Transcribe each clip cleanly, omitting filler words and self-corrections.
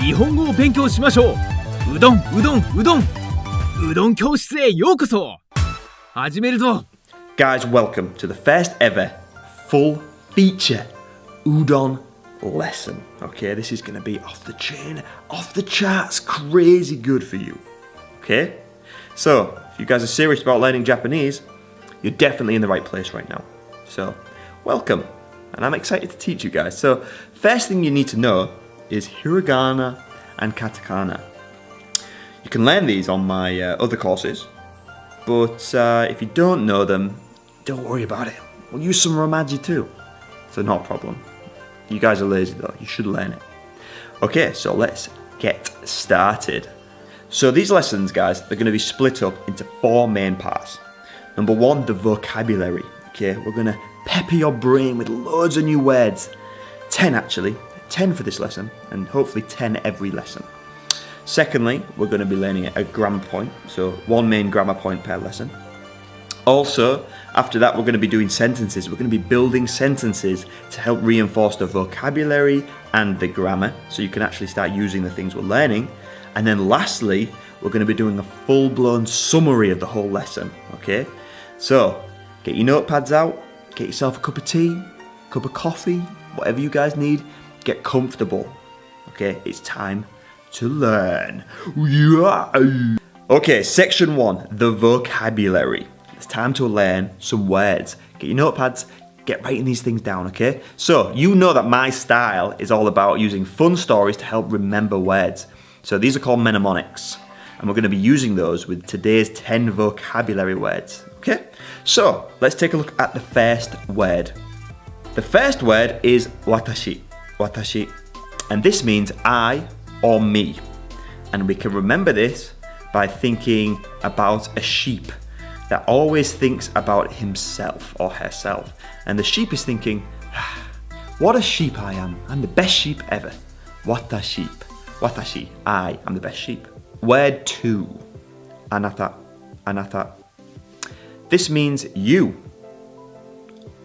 日本語を勉強しましょう。うどん教室へようこそ。始めるぞ。 Guys, welcome to the first ever full feature Udon lesson. Okay, this is going to be off the chain, off the charts, crazy good for you. Okay, so if you guys are serious about learning Japanese, you're definitely in the right place right now. So, welcome, and I'm excited to teach you guys. So, first thing you need to know is hiragana and katakana. You can learn these on my other courses, but if you don't know them, don't worry about it. We'll use some romaji too, so not a problem. You guys are lazy though, you should learn it. Okay, so let's get started. So these lessons, guys, they're going to be split up into 4 main parts. Number 1, the vocabulary. Okay, we're going to pepper your brain with loads of new words. 10 actually, 10 for this lesson, and hopefully 10 every lesson. Secondly, we're going to be learning a grammar point, so 1 main grammar point per lesson. Also, after that, we're going to be doing sentences. We're going to be building sentences to help reinforce the vocabulary and the grammar, so you can actually start using the things we're learning. And then lastly, we're going to be doing a full-blown summary of the whole lesson, okay? So, get your notepads out, get yourself a cup of tea, cup of coffee, whatever you guys need, get comfortable, okay? It's time to learn. Okay, section 1, the vocabulary. It's time to learn some words. Get your notepads, get writing these things down, okay? So, you know that my style is all about using fun stories to help remember words. So these are called mnemonics, and we're going to be using those with today's 10 vocabulary words, okay? So, let's take a look at the first word. The first word is watashi, and this means I or me. And we can remember this by thinking about a sheep that always thinks about himself or herself. And the sheep is thinking, what a sheep I am. I'm the best sheep ever. Watashi, I am the best sheep. Word 2, ANATA. This means you.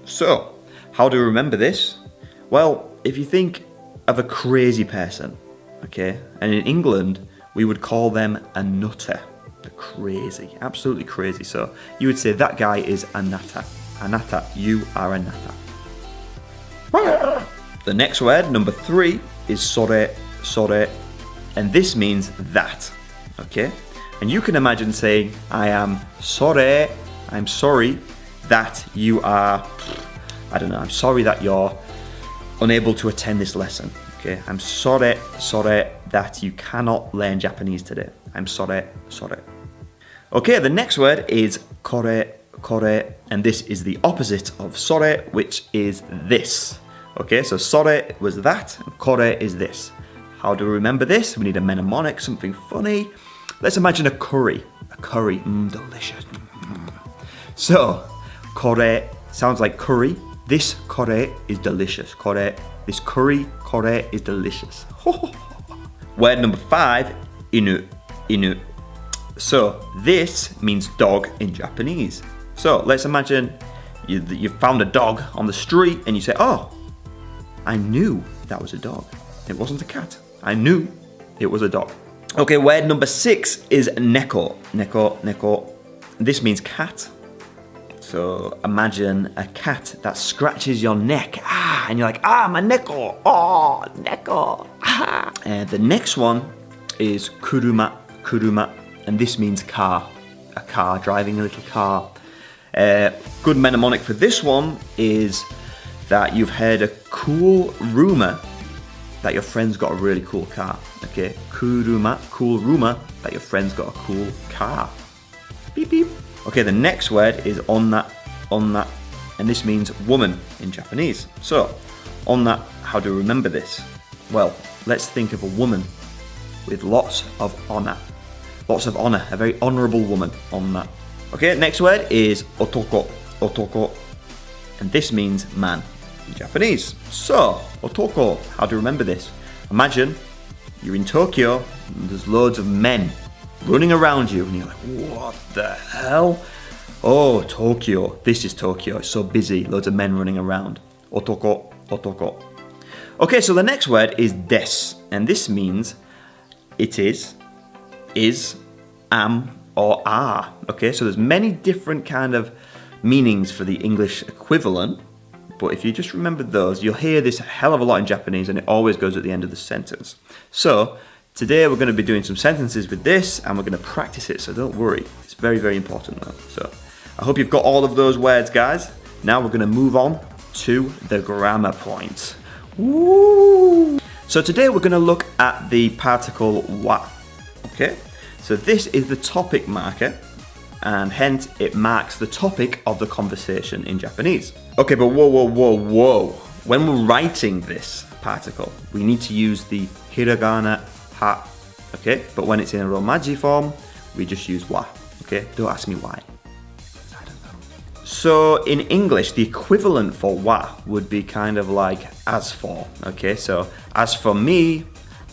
So, how do we remember this? Well, if you think of a crazy person, okay, and in England, we would call them a nutter. They're crazy, absolutely crazy. So you would say that guy is ANATA. ANATA, you are ANATA. The next word, number 3, is sore, and this means that, okay? And you can imagine saying, I am sorry, I'm sorry that you are, I don't know, I'm sorry that you're unable to attend this lesson. Okay, I'm sorry that you cannot learn Japanese today. I'm sorry. Okay, the next word is kore, and this is the opposite of sore, which is this. Okay, so sore was that, and kore is this. How do we remember this? We need a mnemonic, something funny. Let's imagine a curry, delicious. So, kore sounds like curry. This kore is delicious. This curry is delicious. Word number 5, inu. So this means dog in Japanese. So let's imagine you found a dog on the street and you say, oh, I knew that was a dog. It wasn't a cat. I knew it was a dog. Okay, word number 6 is neko. This means cat. So imagine a cat that scratches your neck, and you're like, my neko, neko. The next one is kuruma, and this means car, a car, driving a little car. Good mnemonic for this one is that you've heard a cool rumor that your friend's got a really cool car. Okay, kuruma, cool rumor that your friend's got a cool car. Beep beep. Okay, the next word is onna, and this means woman in Japanese. So, onna, how do we remember this? Well, let's think of a woman with lots of honor. A very honorable woman, onna. Okay, next word is otoko, and this means man in Japanese. So, otoko, how do you remember this? Imagine you're in Tokyo and there's loads of men running around you and you're like, what the hell? Oh, Tokyo, this is Tokyo, it's so busy, loads of men running around. Otoko. Okay, so the next word is des, and this means it is, am, or are. Okay, so there's many different kind of meanings for the English equivalent, but if you just remember those, you'll hear this a hell of a lot in Japanese, and it always goes at the end of the sentence. So today we're going to be doing some sentences with this, and we're going to practice it, so don't worry. It's very, very important though. So I hope you've got all of those words, guys. Now we're going to move on to the grammar points. Woo! So today we're going to look at the particle wa. Okay, so this is the topic marker, and hence it marks the topic of the conversation in Japanese. Okay, but whoa. When we're writing this particle, we need to use the hiragana ha. Okay, but when it's in a romaji form, we just use wa. Okay, don't ask me why. I don't know. So in English, the equivalent for wa would be kind of like as for. Okay, so as for me,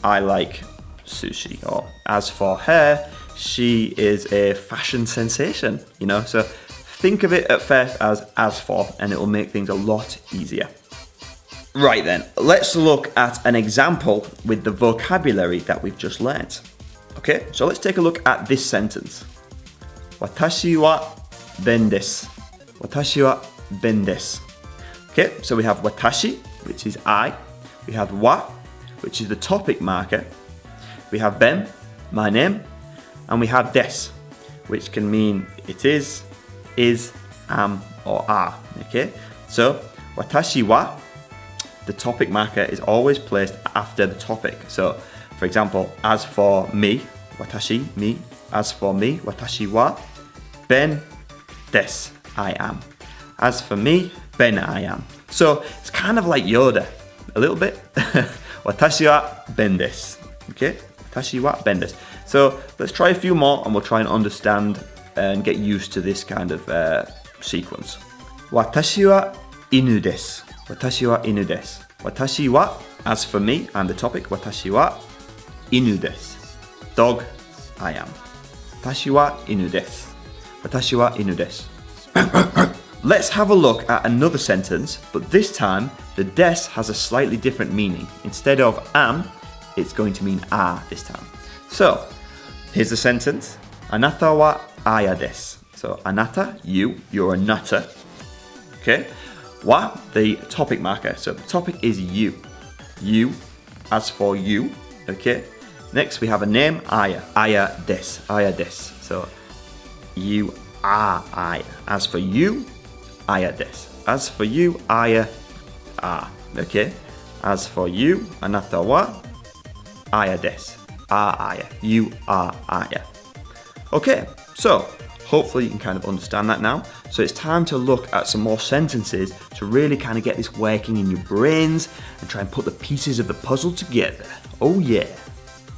I like sushi, or as for her, she is a fashion sensation, you know. So think of it at first as for, and it will make things a lot easier. Right then, let's look at an example with the vocabulary that we've just learnt. Okay, so let's take a look at this sentence. Watashi wa ben desu. Watashi wa ben desu. Okay, so we have watashi, which is I. We have wa, which is the topic marker. We have ben, my name. And we have des, which can mean it is, am, or are. Okay, so watashi wa, the topic marker is always placed after the topic. So, for example, as for me, watashi, me. As for me, watashi wa ben des, I am. As for me, ben, I am. So it's kind of like Yoda, a little bit. Watashi wa ben desu. Okay, watashi wa ben desu. So let's try a few more, and we'll try and understand and get used to this kind of sequence. Watashi wa inu desu. Watashi wa inu desu. Watashi wa, as for me, I'm the topic. Watashi wa inu desu. Dog, I am. Watashi wa inu desu. Watashi wa inu desu. Let's have a look at another sentence, but this time the des has a slightly different meaning. Instead of am, it's going to mean are this time. So, here's the sentence. Anata wa aya desu. So, anata, you're a nutter. Okay. Wa, the topic marker. So, the topic is you. You, as for you. Okay. Next, we have a name, aya. Aya desu. Aya desu. So, you are aya. As for you, aya desu. As for you, aya are. Okay. As for you, anata wa aya desu. Are aya. You are aya. Okay, so hopefully you can kind of understand that now. So it's time to look at some more sentences to really kind of get this working in your brains and try and put the pieces of the puzzle together. Oh yeah.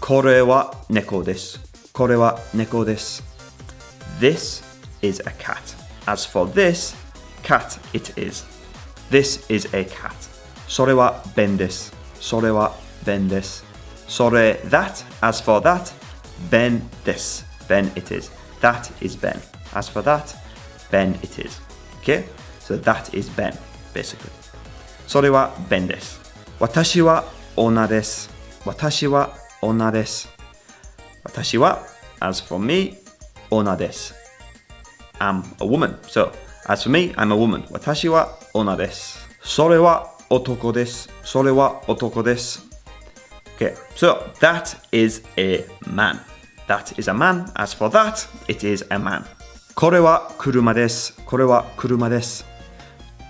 Kore wa neko desu. Kore wa neko desu. This is a cat. As for this, cat it is. This is a cat. Sore wa ben desu. Sore wa ben desu. Sore, that. As for that, ben desu. Ben it is. That is ben. As for that, ben it is. Okay? So that is ben, basically. Sore wa ben desu. Watashi wa onna desu. Watashi wa onna desu. Watashi wa, as for me, onna desu. I'm a woman. So, as for me, I'm a woman. Watashi wa onna desu. Sore wa otoko desu. Sore wa otoko desu. Okay, so that is a man. That is a man. As for that, it is a man. Kore wa kuruma desu. Kore wa kuruma desu.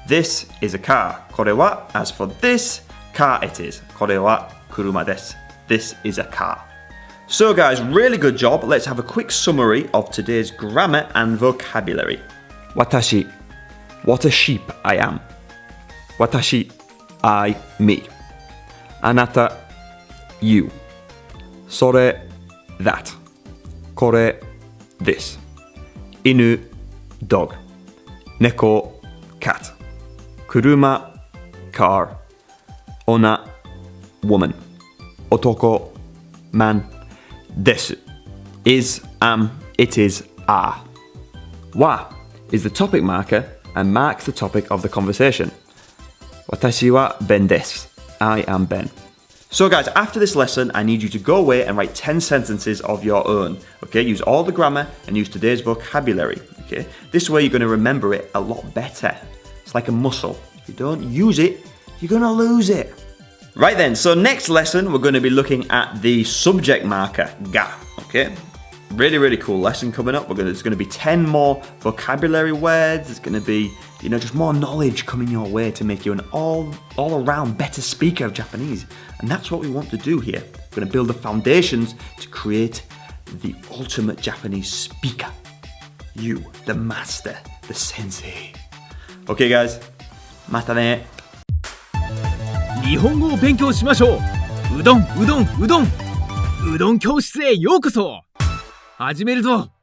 This is a car. Kore wa, as for this, car it is. Kore wa kuruma desu. This is a car. So guys, really good job. Let's have a quick summary of today's grammar and vocabulary. Watashi. What a sheep I am. Watashi, I, me. Anata, you. Sore, that. Kore, this. Inu, dog. Neko, cat. Kuruma, car. Onna, woman. Otoko, man. Desu, is, am, it is, are. Wa is the topic marker and marks the topic of the conversation. Watashi wa ben desu. I am Ben. So guys, after this lesson, I need you to go away and write 10 sentences of your own. Okay, use all the grammar and use today's vocabulary. Okay, this way you're going to remember it a lot better. It's like a muscle. If you don't use it, you're going to lose it. Right then, so next lesson, we're going to be looking at the subject marker, ga. Okay, really cool lesson coming up. There's going to be 10 more vocabulary words. There's going to be, just more knowledge coming your way to make you an all-around better speaker of Japanese. And that's what we want to do here. We're going to build the foundations to create the ultimate Japanese speaker. You, the master, the sensei. Okay, guys. またね。日本語を勉強しましょう。うどん教室へようこそ。始めるぞ。